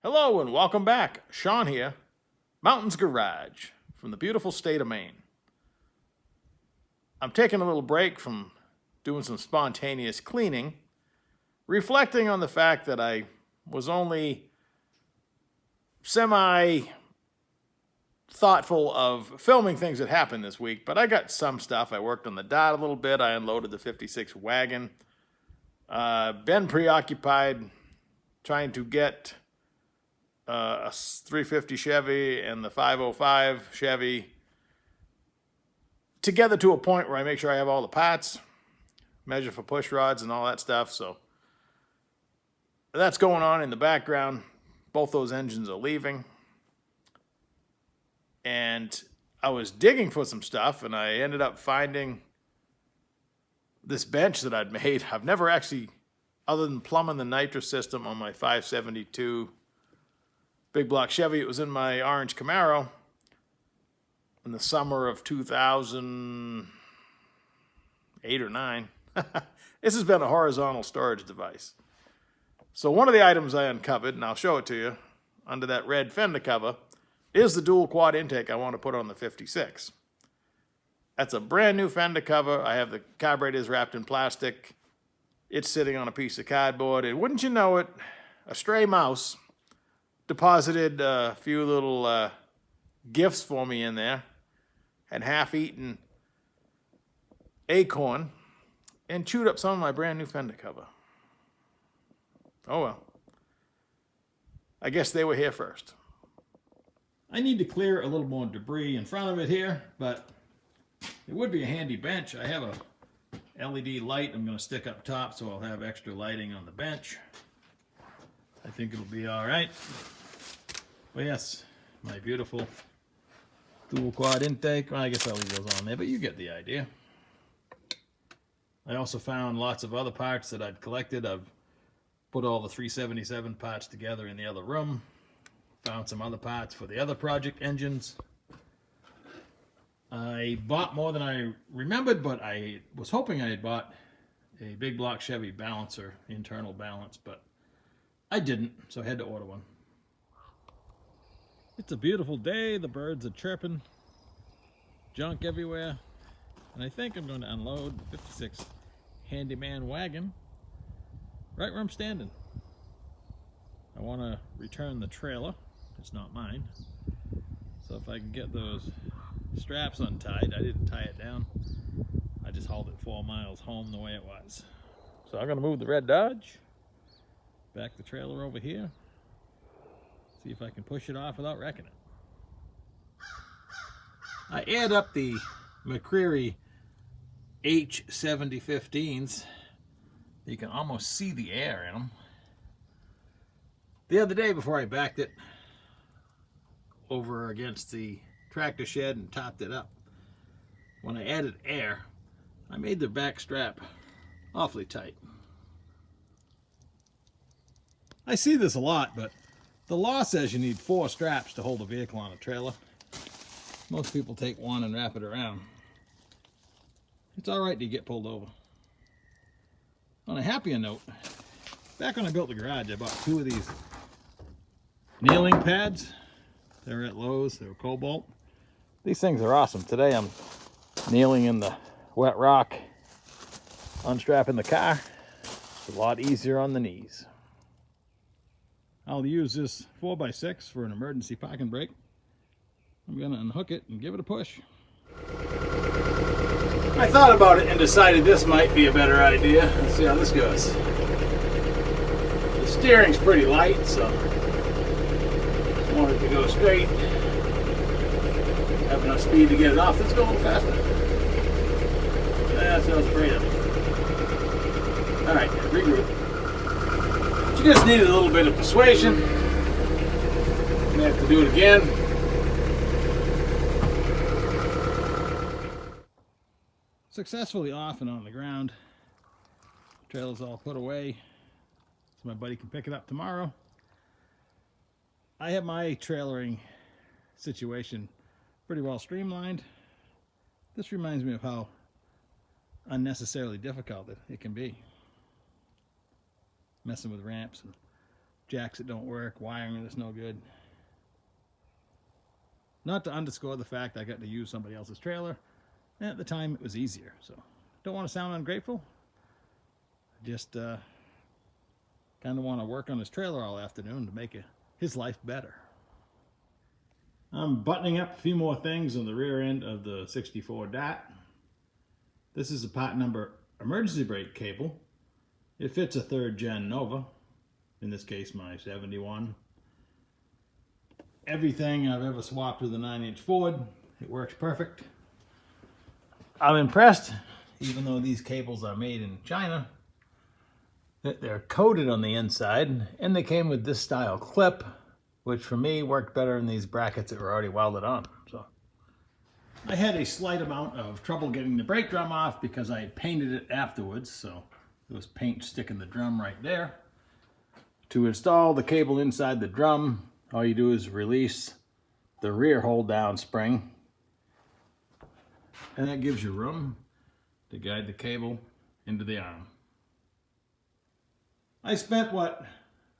Hello and welcome back. Sean here, Mountains Garage from the beautiful state of Maine. I'm taking a little break from doing some spontaneous cleaning, reflecting on the fact that I was only semi-thoughtful of filming things that happened this week, but I got some stuff. I worked on the dot a little bit. I unloaded the 56 wagon. Been preoccupied trying to get a 350 Chevy and the 505 Chevy together to a point where I make sure I have all the parts, measure for push rods and all that stuff. So that's going on in the background. Both those engines are leaving. And I was digging for some stuff and I ended up finding this bench that I'd made. I've never actually, other than plumbing the nitrous system on my 572 big block Chevy, it was in my orange Camaro in the summer of 2008 or 9. This has been a horizontal storage device. So one of the items I uncovered, and I'll show it to you, under that red fender cover, is the dual quad intake I want to put on the 56. That's a brand new fender cover. I have the carburetors wrapped in plastic. It's sitting on a piece of cardboard. And wouldn't you know it, a stray mouse deposited a few little gifts for me in there, had half-eaten acorn, and chewed up some of my brand new fender cover. Oh well. I guess they were here first. I need to clear a little more debris in front of it here, but it would be a handy bench. I have a LED light I'm going to stick up top so I'll have extra lighting on the bench. I think it'll be all right. Well, yes, my beautiful dual quad intake. Well, I guess I'll leave those on there, but you get the idea. I also found lots of other parts that I'd collected. I've put all the 377 parts together in the other room. Found some other parts for the other project engines. I bought more than I remembered, but I was hoping I had bought a big block Chevy balancer, internal balance, but I didn't, so I had to order one. It's a beautiful day, the birds are chirping, junk everywhere, and I think I'm going to unload the 56 Handyman Wagon right where I'm standing. I want to return the trailer. It's not mine. So if I can get those straps untied, I didn't tie it down. I just hauled it 4 miles home the way it was. So I'm going to move the red Dodge, back the trailer over here, see if I can push it off without wrecking it. I aired up the McCreary H7015s. You can almost see the air in them. The other day, before I backed it over against the tractor shed and topped it up, when I added air, I made the back strap awfully tight. I see this a lot, but the law says you need 4 straps to hold a vehicle on a trailer. Most people take one and wrap it around. It's all right to get pulled over. On a happier note, back when I built the garage, I bought 2 of these nailing pads. They were at Lowe's. They were Cobalt. These things are awesome. Today I'm nailing in the wet rock, unstrapping the car. It's a lot easier on the knees. I'll use this 4x6 for an emergency parking brake. I'm going to unhook it and give it a push. I thought about it and decided this might be a better idea. Let's see how this goes. The steering's pretty light, so I want it to go straight. Have enough speed to get it off. Let's go a little faster. That's what I was afraid of. Alright, regroup. You just needed a little bit of persuasion. You have to do it again. Successfully off and on the ground. Trailer's all put away so my buddy can pick it up tomorrow. I have my trailering situation pretty well streamlined. This reminds me of how unnecessarily difficult it can be. Messing with ramps and jacks that don't work, wiring that's no good. Not to underscore the fact I got to use somebody else's trailer. And at the time, it was easier. So, don't want to sound ungrateful. Just kind of want to work on his trailer all afternoon to make his life better. I'm buttoning up a few more things on the rear end of the 64 DAT. This is a part number emergency brake cable. It fits a 3rd gen Nova. In this case, my 71. Everything I've ever swapped with a 9-inch Ford, it works perfect. I'm impressed, even though these cables are made in China, that they're coated on the inside, and they came with this style clip, which for me worked better than these brackets that were already welded on. So I had a slight amount of trouble getting the brake drum off because I painted it afterwards, so there was paint sticking the drum right there. To install the cable inside the drum, all you do is release the rear hold down spring, and that gives you room to guide the cable into the arm. I spent what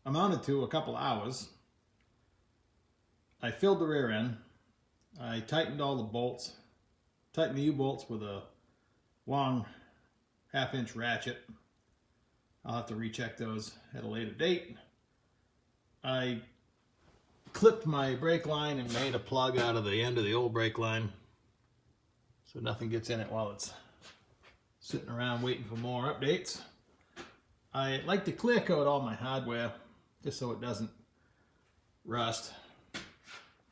amounted to a couple hours. I filled the rear end. I tightened all the bolts, tightened the U-bolts with a long 1/2-inch ratchet. I'll have to recheck those at a later date. I clipped my brake line and made a plug out of the end of the old brake line so nothing gets in it while it's sitting around waiting for more updates. I like to clear coat all my hardware just so it doesn't rust.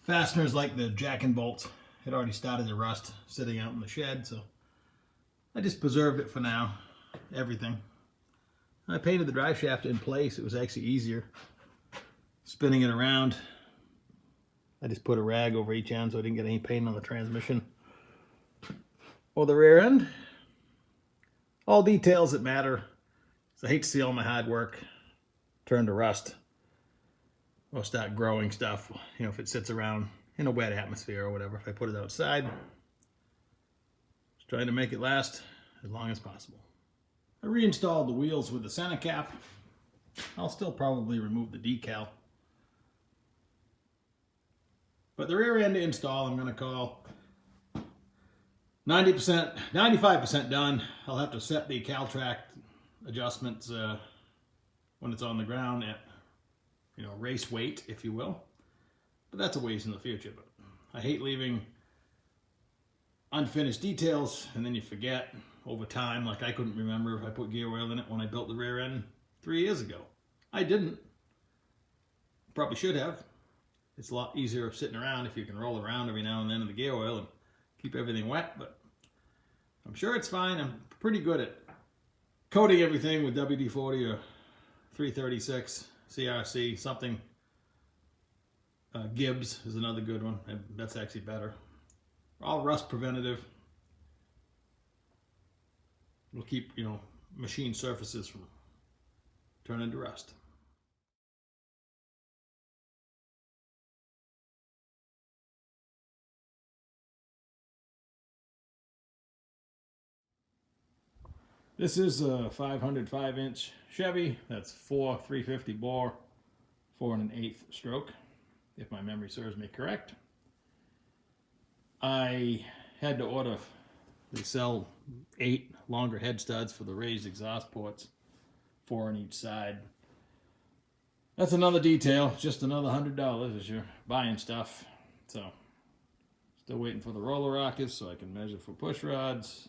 Fasteners like the jack and bolts had already started to rust sitting out in the shed, so I just preserved it for now, everything. I painted the drive shaft in place. It was actually easier spinning it around. I just put a rag over each end so I didn't get any paint on the transmission or the rear end. All details that matter. So I hate to see all my hard work turn to rust or start growing stuff, you know, if it sits around in a wet atmosphere or whatever. If I put it outside, just trying to make it last as long as possible. I reinstalled the wheels with the center cap. I'll still probably remove the decal. But the rear end install, I'm going to call 90%, 95% done. I'll have to set the CalTrack adjustments when it's on the ground at, you know, race weight, if you will. But that's a ways in the future. But I hate leaving unfinished details and then you forget over time. Like I couldn't remember if I put gear oil in it when I built the rear end 3 years ago. I didn't. Probably should have. It's a lot easier sitting around if you can roll around every now and then in the gear oil and keep everything wet, but I'm sure it's fine. I'm pretty good at coating everything with WD-40 or 336 CRC, something. Gibbs is another good one. That's actually better. All rust preventative. Will keep, you know, machine surfaces from turning to rust. This is a 505-inch Chevy. That's 4 350 bore, 4 1/8 stroke, if my memory serves me correct. I had to order, they sell 8 longer head studs for the raised exhaust ports, 4 on each side. That's another detail, just another $100 as you're buying stuff. So, still waiting for the roller rockets so I can measure for push rods.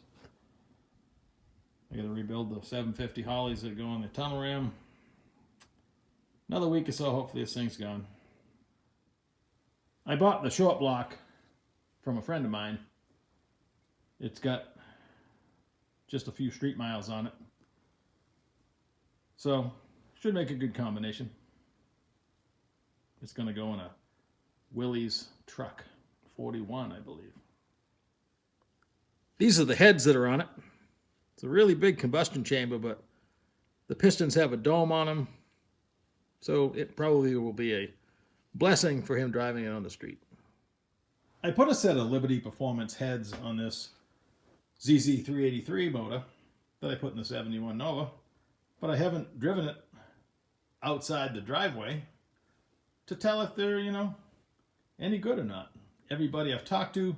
I got to rebuild the 750 Hollies that go on the tunnel ram. Another week or so, hopefully this thing's gone. I bought the short block from a friend of mine. It's got just a few street miles on it. So, should make a good combination. It's going to go in a Willys truck, 41, I believe. These are the heads that are on it. It's a really big combustion chamber, but the pistons have a dome on them, so it probably will be a blessing for him driving it on the street. I put a set of Liberty Performance heads on this ZZ383 motor that I put in the 71 Nova, but I haven't driven it outside the driveway to tell if they're, any good or not. Everybody I've talked to,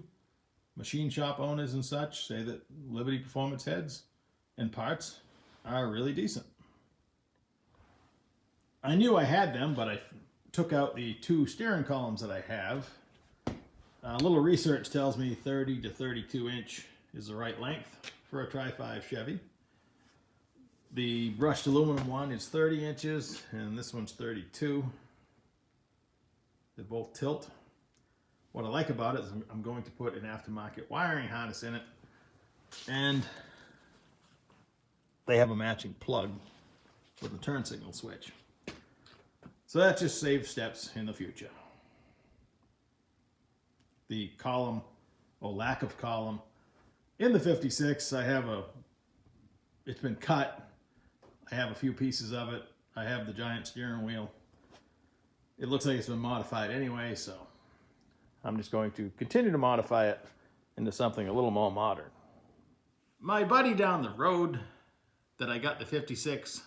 machine shop owners and such, say that Liberty Performance heads and parts are really decent. I knew I had them, but I took out the 2 steering columns that I have. A little research tells me 30 to 32 inch is the right length for a Tri-5 Chevy. The brushed aluminum one is 30 inches and this one's 32. They both tilt. What I like about it is I'm going to put an aftermarket wiring harness in it, and they have a matching plug with a turn signal switch. So that just saves steps in the future. The column, or lack of column, in the 56, it's been cut. I have a few pieces of it. I have the giant steering wheel. It looks like it's been modified anyway, so I'm just going to continue to modify it into something a little more modern. My buddy down the road that I got the 56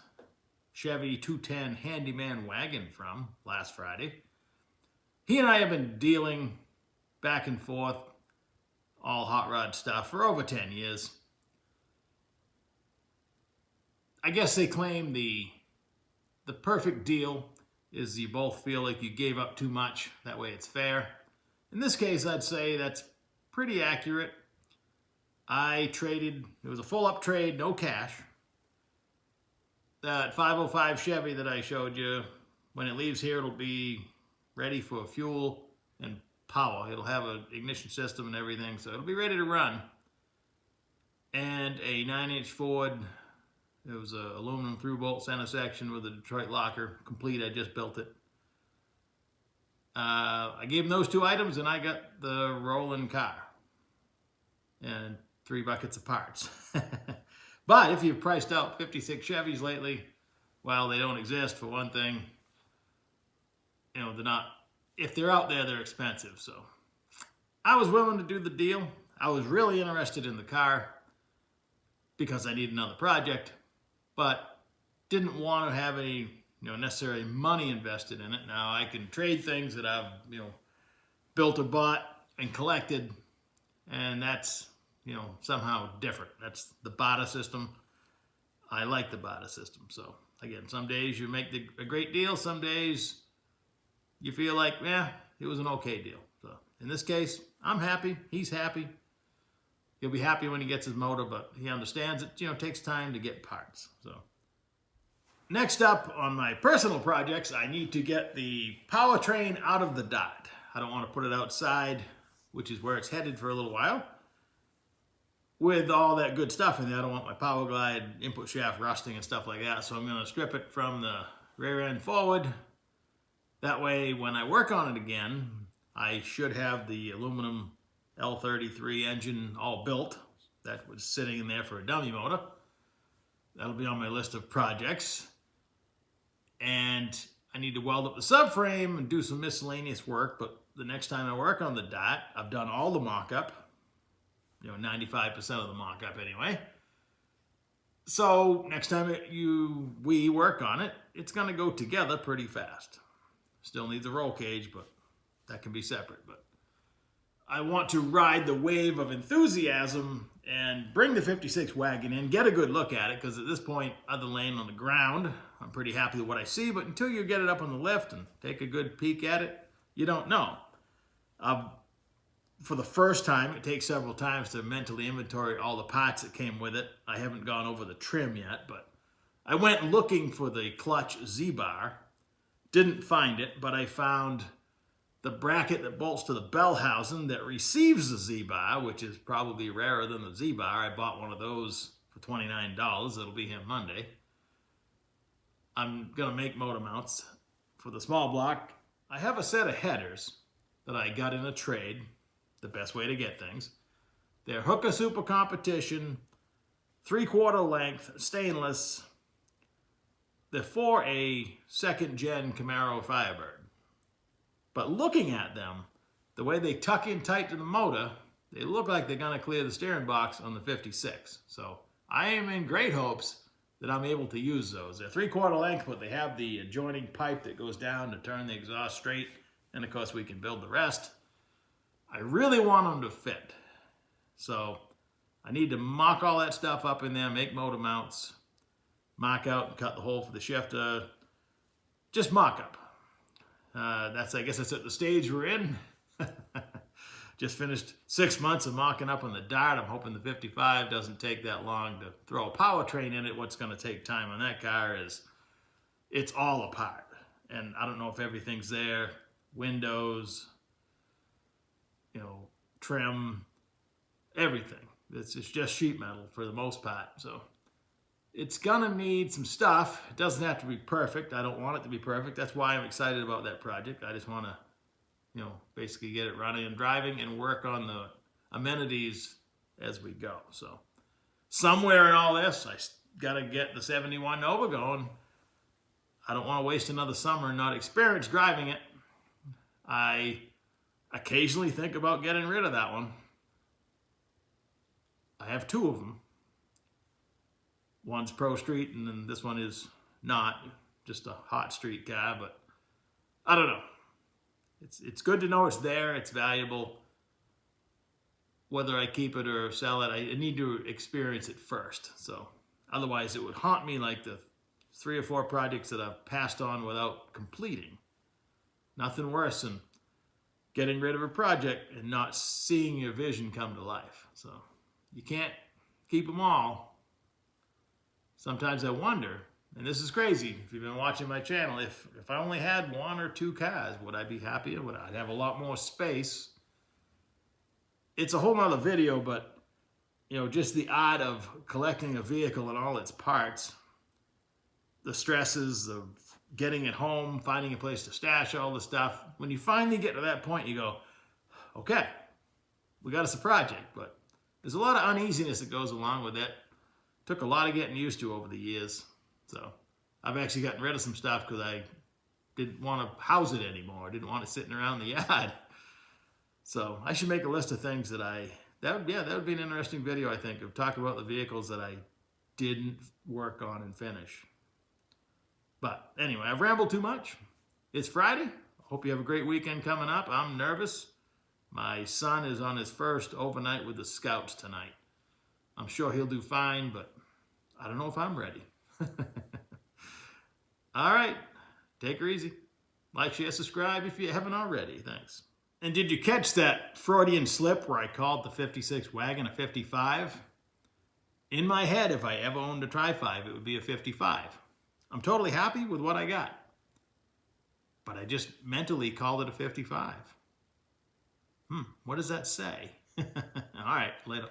Chevy 210 Handyman Wagon from last Friday, he and I have been dealing back and forth all hot rod stuff for over 10 years. I guess they claim the perfect deal is you both feel like you gave up too much, that way it's fair. In this case, I'd say that's pretty accurate. I traded, it was a full up trade, no cash. That 505 Chevy that I showed you, when it leaves here, it'll be ready for fuel and power. It'll have an ignition system and everything, so it'll be ready to run. And a 9-inch Ford, it was an aluminum through-bolt center section with a Detroit locker, complete. I just built it. I gave him those 2 items, and I got the rolling car and 3 buckets of parts. But if you've priced out 56 Chevys lately, well, they don't exist for one thing. They're not, if they're out there, they're expensive. So I was willing to do the deal. I was really interested in the car because I need another project, but didn't want to have any necessary money invested in it. Now I can trade things that I've built or bought and collected, and that's somehow different. That's the barter system. I like the barter system. So again, some days you make a great deal, some days you feel like, it was an okay deal. So in this case, I'm happy, he's happy. He'll be happy when he gets his motor, but he understands it takes time to get parts. So next up on my personal projects, I need to get the powertrain out of the dot. I don't want to put it outside, which is where it's headed for a little while, with all that good stuff in there. I don't want my power glide input shaft rusting and stuff like that, so I'm going to strip it from the rear end forward. That way, when I work on it again, I should have the aluminum L33 engine all built. That was sitting in there for a dummy motor. That'll be on my list of projects. And I need to weld up the subframe and do some miscellaneous work, but the next time I work on the dot, I've done all the mock-up. 95% of the mock-up anyway. So next time we work on it, it's going to go together pretty fast. Still needs a roll cage, but that can be separate. But I want to ride the wave of enthusiasm and bring the 56 wagon in, get a good look at it, because at this point, other than laying on the ground, I'm pretty happy with what I see, but until you get it up on the lift and take a good peek at it, you don't know. For the first time, it takes several times to mentally inventory all the parts that came with it. I haven't gone over the trim yet, but I went looking for the clutch Z-bar. Didn't find it, but I found the bracket that bolts to the bell housing that receives the Z-bar, which is probably rarer than the Z-bar. I bought one of those for $29. It'll be here Monday. I'm going to make motor mounts for the small block. I have a set of headers that I got in a trade. The best way to get things. They're Hooker Super Competition, 3/4 length, stainless. They're for a 2nd gen Camaro Firebird. But looking at them, the way they tuck in tight to the motor, they look like they're going to clear the steering box on the 56. So I am in great hopes that I'm able to use those. They're 3/4 length, but they have the adjoining pipe that goes down to turn the exhaust straight. And of course we can build the rest. I really want them to fit. So I need to mock all that stuff up in there, make motor mounts, mock out and cut the hole for the shifter. Just mock up. I guess that's at the stage we're in. Just finished 6 months of mocking up on the Dart. I'm hoping the 55 doesn't take that long to throw a powertrain in it. What's going to take time on that car is it's all apart. And I don't know if everything's there. Windows, trim, everything. It's just sheet metal for the most part. So it's gonna need some stuff. It doesn't have to be perfect. I don't want it to be perfect. That's why I'm excited about that project. I just want to, basically get it running and driving and work on the amenities as we go. So somewhere in all this, I gotta get the 71 Nova going. I don't want to waste another summer and not experience driving it. I occasionally think about getting rid of that one. I have 2 of them. One's Pro Street, and then this one is not, just a hot street car, but I don't know. It's good to know it's there, it's valuable. Whether I keep it or sell it, I need to experience it first. So otherwise it would haunt me like the 3 or 4 projects that I've passed on without completing. Nothing worse than getting rid of a project and not seeing your vision come to life. So you can't keep them all. Sometimes I wonder, and this is crazy, if you've been watching my channel, if I only had 1 or 2 cars, would I be happier? Would I have a lot more space? It's a whole nother video, but just the art of collecting a vehicle and all its parts, the stresses of getting it home, finding a place to stash all the stuff. When you finally get to that point, you go, okay, we got us a project, but there's a lot of uneasiness that goes along with it. Took a lot of getting used to over the years. So I've actually gotten rid of some stuff because I didn't want to house it anymore. I didn't want it sitting around the yard. So I should make a list of things that that would be an interesting video, I think, of talking about the vehicles that I didn't work on and finish. But anyway, I've rambled too much. It's Friday. Hope you have a great weekend coming up. I'm nervous. My son is on his first overnight with the Scouts tonight. I'm sure he'll do fine, but I don't know if I'm ready. All right. Take her easy. Like, share, subscribe if you haven't already. Thanks. And did you catch that Freudian slip where I called the 56 wagon a 55? In my head, if I ever owned a Tri-5, it would be a 55. I'm totally happy with what I got. But I just mentally called it a 55. What does that say? All right, later.